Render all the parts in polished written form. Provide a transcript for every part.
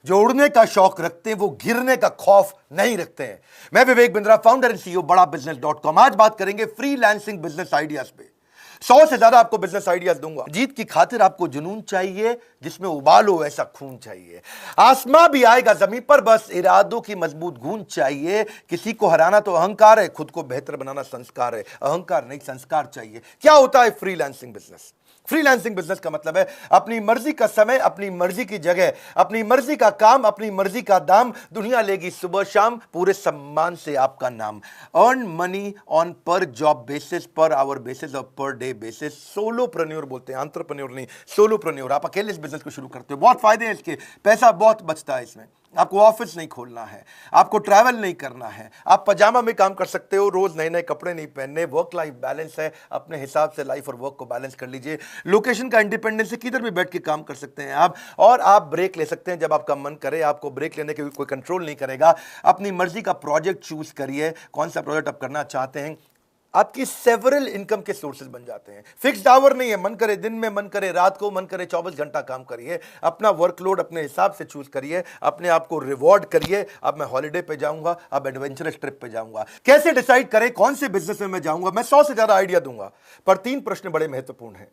जो उड़ने का शौक रखते हैं वो गिरने का खौफ नहीं रखते हैं। मैं Vivek Bindra, founder and CEO बड़ा बिजनेस.com। आज बात करेंगे फ्रीलांसिंग बिजनेस आइडियाज पे। 100 से ज्यादा आपको बिजनेस आइडियाज दूंगा। जीत की खातिर आपको जुनून चाहिए, जिसमें उबाल हो ऐसा खून चाहिए। आसमां भी आएगा जमीन पर, बस इरादों की मजबूत गूंज चाहिए। किसी को हराना तो अहंकार है, खुद को बेहतर बनाना संस्कार है। अहंकार नहीं, संस्कार चाहिए। क्या होता है फ्रीलांसिंग बिजनेस? फ्रीलांसिंग बिजनेस का मतलब है अपनी मर्जी का समय, अपनी मर्जी की जगह, अपनी मर्जी का काम, अपनी मर्जी का दाम। दुनिया लेगी सुबह शाम, पूरे सम्मान से आपका नाम। अर्न मनी ऑन पर job basis, per hour basis और पर डे बेसिस। सोलोप्रेन्योर बोलते हैं, एंटरप्रेन्योर नहीं, सोलोप्रेन्योर। आप अकेले इस बिजनेस को शुरू करते हो, बहुत फायदे हैं इसके, पैसा बहुत बचता है इसमें। आपको ऑफिस नहीं खोलना है, आपको ट्रैवल नहीं करना है, आप पजामा में काम कर सकते हो, रोज नए नए कपड़े नहीं पहनने। वर्क लाइफ बैलेंस है, अपने हिसाब से लाइफ और वर्क को बैलेंस कर लीजिए। लोकेशन का इंडिपेंडेंस है, किधर भी बैठ के काम कर सकते हैं आप। और आप ब्रेक ले सकते हैं जब आपका मन करे। आपको ब्रेक लेने के कोई कंट्रोल नहीं करेगा। अपनी मर्जी का प्रोजेक्ट चूज करिए, कौन सा प्रोजेक्ट आप करना चाहते हैं। आपकी सेवरल इनकम के सोर्सेज बन जाते हैं। फिक्स्ड आवर नहीं है, मन करे दिन में, मन करे रात को, मन करे 24 घंटा काम करिए। अपना वर्कलोड अपने हिसाब से चूज करिए, अपने आप को रिवॉर्ड करिए। अब मैं हॉलिडे पे जाऊंगा, अब एडवेंचरस ट्रिप पे जाऊंगा। कैसे डिसाइड करें कौन से बिजनेस में मैं जाऊंगा? मैं 100 से ज्यादा आइडिया दूंगा, पर 3 प्रश्न बड़े महत्वपूर्ण हैं।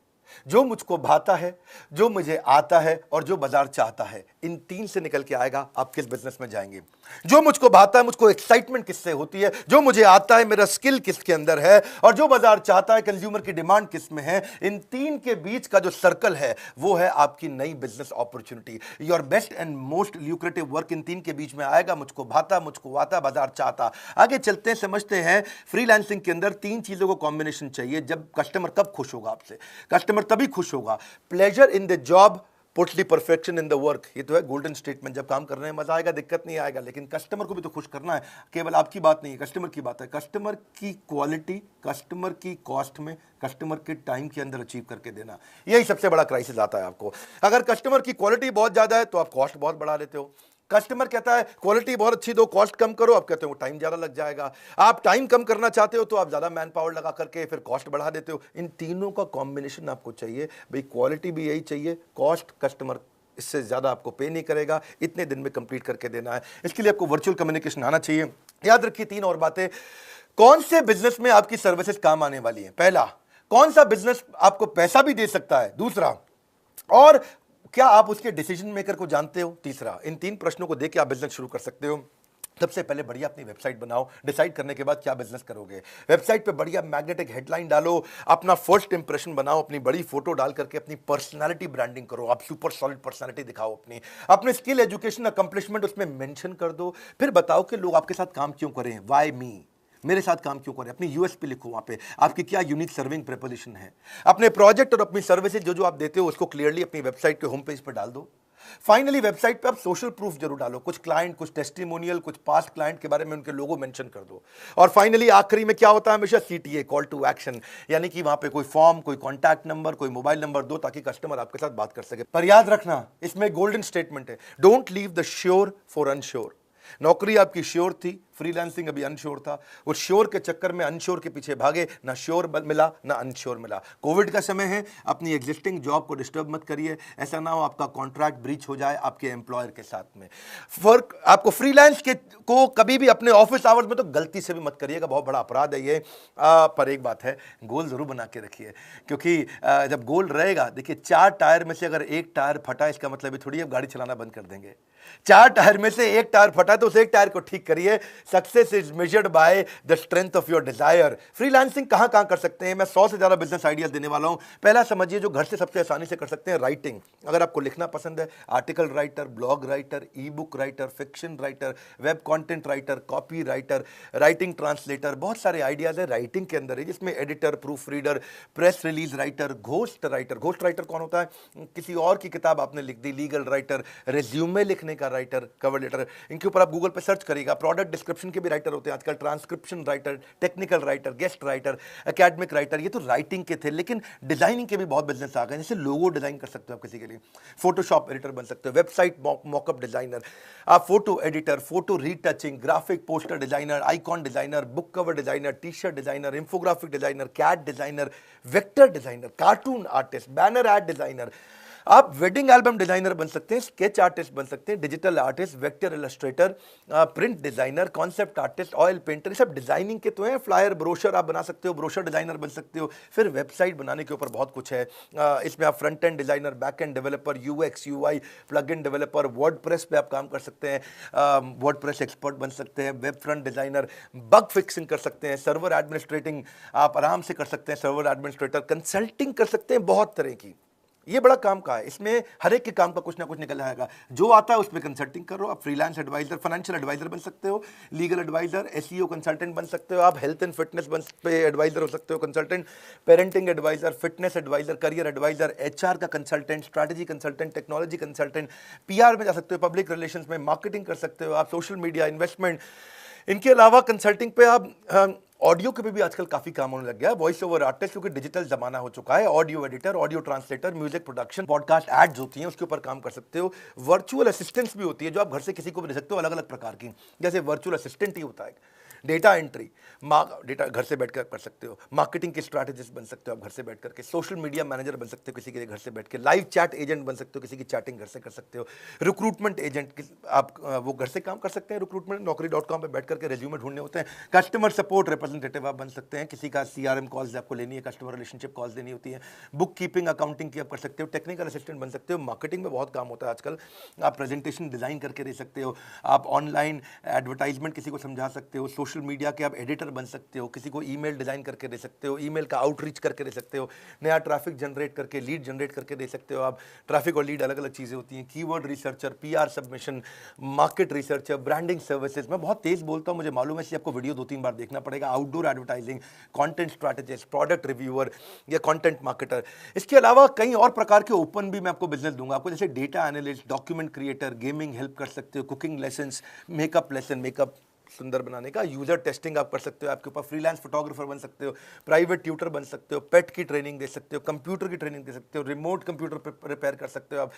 जो मुझको भाता है, जो मुझे आता है और जो बाजार चाहता है, इन 3 से निकल के आएगा आप किस बिजनेस में जाएंगे। जो मुझको भाता है, मुझको एक्साइटमेंट किससे होती है, जो मुझे आता है, मेरा स्किल किसके अंदर है, और जो बाजार चाहता है, कंज्यूमर की डिमांड किस में है। इन 3 के बीच का जो सर्कल है वो है आपकी नई business opportunity. Your best and most lucrative work in 3 के बीच में आएगा। मुझको भाता, मुझको आता, बाजार चाहता। आगे चलते हैं, समझते हैं। फ्रीलांसिंग के अंदर 3 चीजों को कॉम्बिनेशन चाहिए। जब कस्टमर कब खुश होगा आपसे? कस्टमर तभी खुश होगा। Pleasure in the job puts the perfection in the work. ये तो है गोल्डन स्टेटमेंट। जब काम कर रहे हैं मजा आएगा, दिक्कत नहीं आएगा, लेकिन कस्टमर को भी तो खुश करना है। केवल आपकी बात नहीं है, कस्टमर की बात है। कस्टमर की क्वालिटी कस्टमर की कॉस्ट में, कस्टमर के टाइम के अंदर अचीव करके देना, यही सबसे बड़ा क्राइसिस आता है आपको। अगर कस्टमर की क्वालिटी बहुत ज्यादा है तो आप कॉस्ट बहुत बढ़ा लेते हो। कस्टमर कहता है क्वालिटी बहुत अच्छी दो, कॉस्ट कम करो, आप कहते हो टाइम ज्यादा लग जाएगा। आप टाइम कम करना चाहते हो तो आप ज्यादा मैन पावर लगा करके फिर कॉस्ट बढ़ा देते हो। इन तीनों का कॉम्बिनेशन आपको चाहिए भाई। क्वालिटी भी यही चाहिए, कॉस्ट कस्टमर इससे ज्यादा आपको पे नहीं करेगा, इतने दिन में कंप्लीट करके देना है। इसके लिए आपको वर्चुअल कम्युनिकेशन आना चाहिए। याद रखिए 3 और बातें। कौन से बिजनेस में आपकी सर्विसेज काम आने वाली है? पहला, कौन सा बिजनेस आपको पैसा भी दे सकता है? दूसरा, और क्या आप उसके डिसीजन मेकर को जानते हो? तीसरा। इन 3 प्रश्नों को देख के आप बिजनेस शुरू कर सकते हो। सबसे पहले बढ़िया अपनी वेबसाइट बनाओ। डिसाइड करने के बाद क्या बिजनेस करोगे, वेबसाइट पे बढ़िया मैग्नेटिक हेडलाइन डालो, अपना फर्स्ट इंप्रेशन बनाओ, अपनी बड़ी फोटो डाल करके अपनी पर्सनालिटी ब्रांडिंग करो। आप सुपर सॉलिड पर्सनालिटी दिखाओ अपने स्किल, एजुकेशन, अकम्प्लिशमेंट उसमें मेंशन कर दो। फिर बताओ कि लोग आपके साथ काम क्यों करें, व्हाई मी, मेरे साथ काम क्यों करें। अपनी यूएसपी लिखो, वहां पे आपकी क्या यूनिक सर्विंग प्रोपोजिशन है। अपने प्रोजेक्ट और अपनी सर्विसेज जो आप देते हो उसको क्लियरली अपनी वेबसाइट के होम पेज पर डाल दो। फाइनली वेबसाइट पे आप सोशल प्रूफ जरूर डालो, कुछ क्लाइंट, कुछ टेस्टिमोनियल, कुछ पास्ट क्लाइंट के बारे में उनके लोगो मेंशन कर दो। और फाइनली आखिरी में क्या होता है हमेशा? सीटीए, कॉल टू एक्शन, यानी कि वहां पे कोई फॉर्म, कोई कॉन्टैक्ट नंबर, कोई मोबाइल नंबर दो ताकि कस्टमर आपके साथ बात कर सके। पर याद रखना, इसमें गोल्डन स्टेटमेंट है, don't leave the sure for unsure. नौकरी आपकी श्योर थी, फ्रीलांसिंग अभी अनश्योर था। उस श्योर के चक्कर में अनश्योर के पीछे भागे, ना श्योर मिला ना अनश्योर मिला। कोविड का समय है, अपनी एग्जिस्टिंग जॉब को डिस्टर्ब मत करिए। ऐसा ना हो आपका कॉन्ट्रैक्ट ब्रीच हो जाए आपके एम्प्लॉयर के साथ में। फर्क आपको फ्रीलांस के को कभी भी अपने ऑफिस आवर्स में तो गलती से भी मत करिएगा, बहुत बड़ा अपराध है ये। पर एक बात है, गोल जरूर बना के रखिए, क्योंकि जब गोल रहेगा, देखिए 4 टायर में से अगर 1 टायर फटा, इसका मतलब थोड़ी आप गाड़ी चलाना बंद कर देंगे। 4 टायर में से 1 टायर फटा तो उस 1 टायर को ठीक करिए। Success is measured by the strength of your desire. Freelancing कहां कहां कर सकते हैं? मैं 100 से ज्यादा बिजनेस आइडियाज देने वाला हूं। पहला समझिए, जो घर से सबसे आसानी से कर सकते हैं, राइटिंग। अगर आपको लिखना पसंद है, आर्टिकल राइटर, ब्लॉग राइटर, ई book writer, fiction writer, web content writer, copy writer, writing translator, बहुत सारे आइडियाज है राइटिंग के अंदर है, जिसमें editor, proof reader, press release writer, ghost writer. Ghost writer कौन होता है? किसी और की किताब आपने लिख दी। लीगल राइटर, रेज्यूमे लिखने का राइटर, कवर लेटर, इनके ऊपर आप गूगल पे सर्च करिएगा। प्रोडक्ट डिस्क्रिप्शन के भी राइटर होते हैं आजकल, transcription writer, technical writer, guest writer, academic writer. ये तो राइटिंग के थे, लेकिन डिजाइनिंग के भी बहुत बिजनेस आ गए। जैसे लोगो डिजाइन कर सकते हो आप किसी के लिए, फोटोशॉप एडिटर बन सकते हो, वेबसाइट मॉकअप डिजाइनर, आप photo editor, photo retouching, graphic poster designer, icon designer, book cover designer, T shirt designer, infographic designer, CAD designer, vector designer, cartoon artist, banner ad designer, आप wedding album designer बन सकते हैं, sketch artist बन सकते हैं, digital artist, vector illustrator, print designer, concept artist, oil painter, ये सब designing के तो हैं। फ्लायर, ब्रोशर आप बना सकते हो, ब्रोशर डिजाइनर बन सकते हो। फिर वेबसाइट बनाने के ऊपर बहुत कुछ है। इसमें आप front end designer, back end developer, UX UI, plug in developer, WordPress पे आप काम कर सकते हैं, वर्डप्रेस एक्सपर्ट बन सकते हैं, web front designer, bug fixing कर सकते हैं, सर्वर एडमिनिस्ट्रेटिंग आप आराम से कर सकते हैं, सर्वर एडमिनिस्ट्रेटर, कंसल्टिंग कर सकते हैं, बहुत तरह की। ये बड़ा काम का है, इसमें हर एक के काम का कुछ ना कुछ निकल आएगा। जो आता है उसमें कंसल्टिंग करो। आप फ्रीलांस एडवाइजर, फाइनेंशियल एडवाइजर बन सकते हो, लीगल एडवाइजर, एसईओ कंसल्टेंट बन सकते हो, आप हेल्थ एंड फिटनेस पे एडवाइजर हो सकते हो, consultant, parenting advisor, fitness advisor, career advisor, HR का consultant, strategy consultant, technology consultant, PR में जा सकते हो, पब्लिक रिलेशंस में, मार्केटिंग कर सकते हो आप, सोशल मीडिया, इन्वेस्टमेंट। इनके अलावा कंसल्टिंग पे आप ऑडियो के भी आजकल काफी काम होने लग गया है। वॉइस ओवर आर्टिस्ट, क्योंकि डिजिटल जमाना हो चुका है, audio editor, audio translator, music production, podcast ads होती हैं, उसके ऊपर काम कर सकते हो। वर्चुअल असिस्टेंट्स भी होती है जो आप घर से किसी को भी दे सकते हो, अलग अलग प्रकार की। जैसे वर्चुअल असिस्टेंट ही होता है, डेटा एंट्री, डेटा घर से बैठकर कर सकते हो, मार्केटिंग के स्ट्रैटेजिस्ट बन सकते हो आप घर से बैठ करके, सोशल मीडिया मैनेजर बन सकते हो किसी के घर से बैठ के, लाइव चैट एजेंट बन सकते हो, किसी की चैटिंग घर से कर सकते हो, रिक्रूटमेंट एजेंट आप वो घर से काम कर सकते हैं, रिक्रूटमेंट naukri.com पे बैठ करके रेज्यूमे ढूंढने होते हैं। कस्टमर सपोर्ट रिप्रेजेंटेटिव आप बन सकते हैं, किसी का सीआरएम कॉल्स आपको लेनी है, कस्टमर रिलेशनशिप कॉल्स देनी होती है, बुक कीपिंग, अकाउंटिंग की आप कर सकते हो, टेक्निकल असिस्टेंट बन सकते हो, मार्केटिंग में बहुत काम होता है आजकल, आप प्रेजेंटेशन डिजाइन करके दे सकते हो, आप ऑनलाइन एडवर्टाइजमेंट किसी को समझा सकते हो, सोशल मीडिया के आप एडिटर बन सकते हो, किसी को ईमेल डिजाइन करके दे सकते हो, ईमेल का आउटरीच करके दे सकते हो, नया ट्रैफिक जनरेट करके, लीड जनरेट करके दे सकते हो आप। ट्रैफिक और लीड अलग अलग चीज़ें होती हैं। Keyword researcher, PR submission, market researcher, branding services. मैं बहुत तेज बोलता हूँ, मुझे मालूम है, इसलिए आपको वीडियो 2-3 बार देखना पड़ेगा। Outdoor advertising, content strategist, product reviewer या कंटेंट मार्केटर। इसके अलावा कई और प्रकार के ओपन भी मैं आपको बिजनेस दूंगा आपको, जैसे data analyst, document creator, gaming help कर सकते हो, cooking lessons, makeup lesson, makeup सुंदर बनाने का, यूजर टेस्टिंग आप कर सकते हो, आपके ऊपर फ्रीलांस फोटोग्राफर बन सकते हो, प्राइवेट ट्यूटर बन सकते हो, पेट की ट्रेनिंग दे सकते हो, कंप्यूटर की ट्रेनिंग दे सकते हो, रिमोट कंप्यूटर रिपेयर कर सकते हो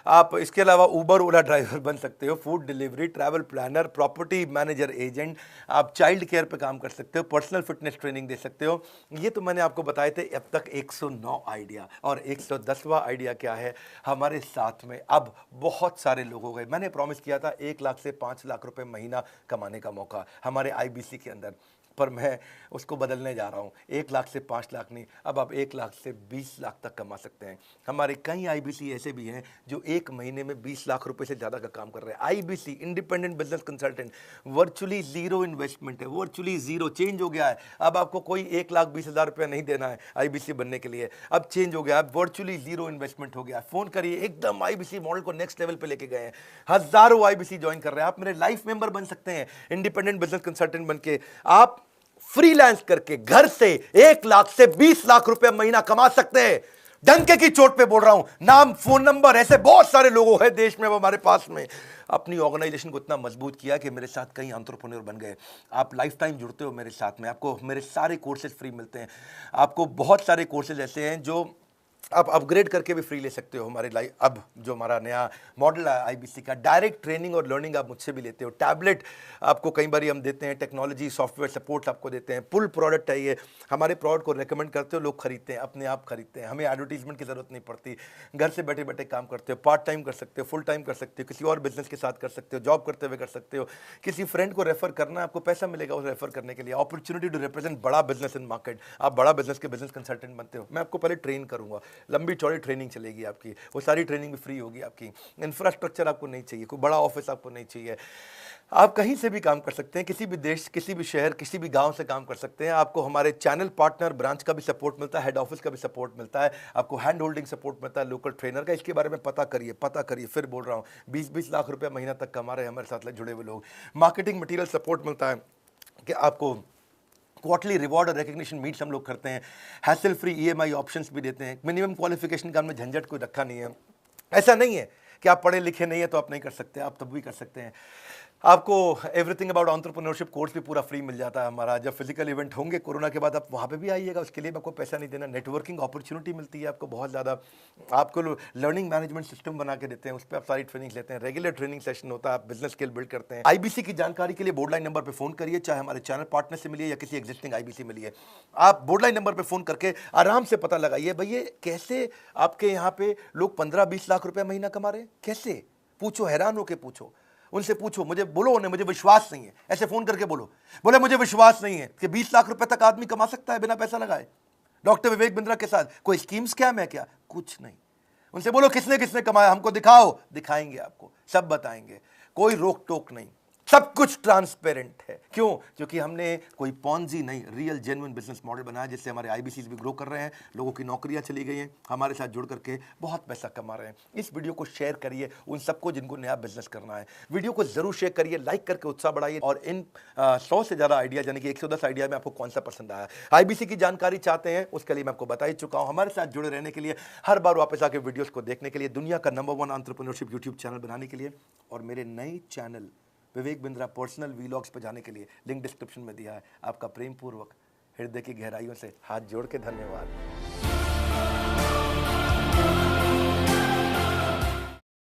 आप इसके अलावा उबर ओला ड्राइवर बन सकते हो, food delivery, travel planner, property manager agent, आप चाइल्ड केयर पे काम कर सकते हो, पर्सनल फिटनेस ट्रेनिंग दे सकते हो। ये तो मैंने आपको बताए थे अब तक 109 आइडिया, और 110वां आइडिया क्या है हमारे साथ में। अब बहुत सारे लोग हो गए, मैंने प्रॉमिस किया था 1 लाख से 5 लाख रुपए महीना कमाने का मौका हमारे आईबीसी के अंदर, पर मैं उसको बदलने जा रहा हूँ। 1 लाख से 5 लाख नहीं, अब आप 1 लाख से 20 लाख तक कमा सकते हैं। हमारे कई आईबीसी ऐसे भी हैं जो एक महीने में 20 लाख रुपए से ज़्यादा का काम कर रहे हैं। IBC independent business consultant, virtually zero investment है, वर्चुअली जीरो। चेंज हो गया है, अब आपको कोई 1,20,000 रुपया नहीं देना है आईबीसी बनने के लिए, अब चेंज हो गया है, वर्चुअली जीरो इन्वेस्टमेंट हो गया। फोन करिए, एकदम आईबीसी मॉडल को नेक्स्ट लेवल पे लेके गए हैं, हजारों आईबीसी ज्वाइन कर रहे हैं। आप मेरे लाइफ मेंबर बन सकते हैं, इंडिपेंडेंट बिजनेस कंसल्टेंट बन के आप फ्रीलांस करके घर से 1 लाख से 20 लाख रुपए महीना कमा सकते हैं। डंके की चोट पे बोल रहा हूं, नाम, फोन नंबर, ऐसे बहुत सारे लोग हैं देश में, वो हमारे पास में अपनी ऑर्गेनाइजेशन को इतना मजबूत किया कि मेरे साथ कई एंटरप्रेन्योर बन गए। आप लाइफ टाइम जुड़ते हो मेरे साथ में, आपको मेरे सारे कोर्सेज फ्री मिलते हैं। आपको बहुत सारे कोर्सेज ऐसे हैं जो आप अपग्रेड करके भी फ्री ले सकते हो हमारे लाइफ। अब जो हमारा नया मॉडल है आईबीसी का, डायरेक्ट ट्रेनिंग और लर्निंग आप मुझसे भी लेते हो, टैबलेट आपको कई बार हम देते हैं, टेक्नोलॉजी सॉफ्टवेयर सपोर्ट आपको देते हैं, पुल प्रोडक्ट है ये, हमारे प्रोडक्ट को रेकमेंड करते हो, लोग खरीदते हैं, अपने आप खरीदते हैं, हमें एडवर्टीजमेंट की जरूरत नहीं पड़ती, घर से बैठे बैठे काम करते हो, पार्ट टाइम कर सकते हो, फुल टाइम कर सकते हो, किसी और बिजनेस के साथ कर सकते हो, जॉब करते हुए कर सकते हो, किसी फ्रेंड को रेफर करना, आपको पैसा मिलेगा उसे रेफर करने के लिए, अपॉर्चुनिटी टू रिप्रेजेंट बड़ा बिजनेस इन मार्केट, आप बड़ा बिजनेस के बिजनेस कंसल्टेंट बनते हो, मैं आपको पहले ट्रेन करूंगा, लंबी चौड़ी ट्रेनिंग चलेगी आपकी, वो सारी ट्रेनिंग भी फ्री होगी आपकी। इंफ्रास्ट्रक्चर आपको नहीं चाहिए, कोई बड़ा ऑफिस आपको नहीं चाहिए, आप कहीं से भी काम कर सकते हैं, किसी भी देश, किसी भी शहर, किसी भी गांव से काम कर सकते हैं। आपको हमारे चैनल पार्टनर ब्रांच का भी सपोर्ट मिलता है, हेड ऑफिस का भी सपोर्ट मिलता है, आपको हैंड होल्डिंग सपोर्ट मिलता है, लोकल ट्रेनर का। इसके बारे में पता करिए, फिर बोल रहा हूँ, 20-20 लाख रुपए महीना तक कमा रहे हैं हमारे साथ जुड़े हुए लोग। मार्केटिंग मटीरियल सपोर्ट मिलता है कि आपको क्वार्टरली रिवॉर्ड और रिकग्निशन मीट्स हम लोग करते हैं, हैसल फ्री ईएमआई ऑप्शंस भी देते हैं, मिनिमम क्वालिफिकेशन का हमने झंझट कोई रखा नहीं है। ऐसा नहीं है कि आप पढ़े लिखे नहीं है तो आप नहीं कर सकते, आप तब भी कर सकते हैं। आपको एवरीथिंग अबाउट एंटरप्रेन्योरशिप कोर्स भी पूरा फ्री मिल जाता है हमारा। जब फिजिकल इवेंट होंगे कोरोना के बाद, आप वहाँ पे भी आइएगा, उसके लिए भी आपको पैसा नहीं देना। नेटवर्किंग अपॉर्चुनिटी मिलती है आपको बहुत ज़्यादा। आपको लर्निंग मैनेजमेंट सिस्टम बना के देते हैं, उस पर आप सारी ट्रेनिंग लेते हैं। रेगुलर ट्रेनिंग सेशन होता है, आप बिजनेस स्किल बिल्ड करते हैं। आईबीसी की जानकारी के लिए बोर्डलाइन नंबर पर फोन करिए, चाहे हमारे चैनल पार्टनर से मिलिए या किसी एग्जिस्टिंग आईबीसी मिलिए। आप बोर्डलाइन नंबर पर फोन करके आराम से पता लगाइए भैया कैसे आपके यहाँ पे लोग 15-20 लाख रुपए महीना कमा रहे हैं, कैसे? पूछो, हैरान होके पूछो, उनसे पूछो। मुझे बोलो उन्हें मुझे विश्वास नहीं है, ऐसे फोन करके बोलो, बोले मुझे विश्वास नहीं है कि 20 लाख रुपए तक आदमी कमा सकता है बिना पैसा लगाए डॉक्टर विवेक बिंद्रा के साथ। कोई स्कीम स्कैम है क्या? कुछ नहीं। उनसे बोलो किसने किसने कमाया, हमको दिखाओ, दिखाएंगे आपको, सब बताएंगे, कोई रोक टोक नहीं, सब कुछ ट्रांसपेरेंट है। क्यों? क्योंकि हमने कोई पॉन्जी नहीं, रियल जेन्युइन बिजनेस मॉडल बनाया, जिससे हमारे आईबीसी भी ग्रो कर रहे हैं, लोगों की नौकरियां चली गई हैं, हमारे साथ जुड़ करके बहुत पैसा कमा रहे हैं। इस वीडियो को शेयर करिए उन सबको जिनको नया बिजनेस करना है। वीडियो को जरूर शेयर करिए, लाइक करके उत्साह बढ़ाइए। और इन 100 से ज़्यादा आइडिया, यानी कि 110 आइडिया में आपको कौन सा पसंद आया, आईबीसी की जानकारी चाहते हैं, उसके लिए मैं आपको बता ही चुका हूँ। हमारे साथ जुड़े रहने के लिए, हर बार वापस आके वीडियोज़ को देखने के लिए, दुनिया का नंबर 1 एंटरप्रेन्योरशिप यूट्यूब चैनल बनाने के लिए, और मेरे नए channel Vivek Bindra personal vlogs पर जाने के लिए लिंक डिस्क्रिप्शन में दिया है। आपका प्रेम पूर्वक हृदय की गहराइयों से हाथ जोड़ के धन्यवाद।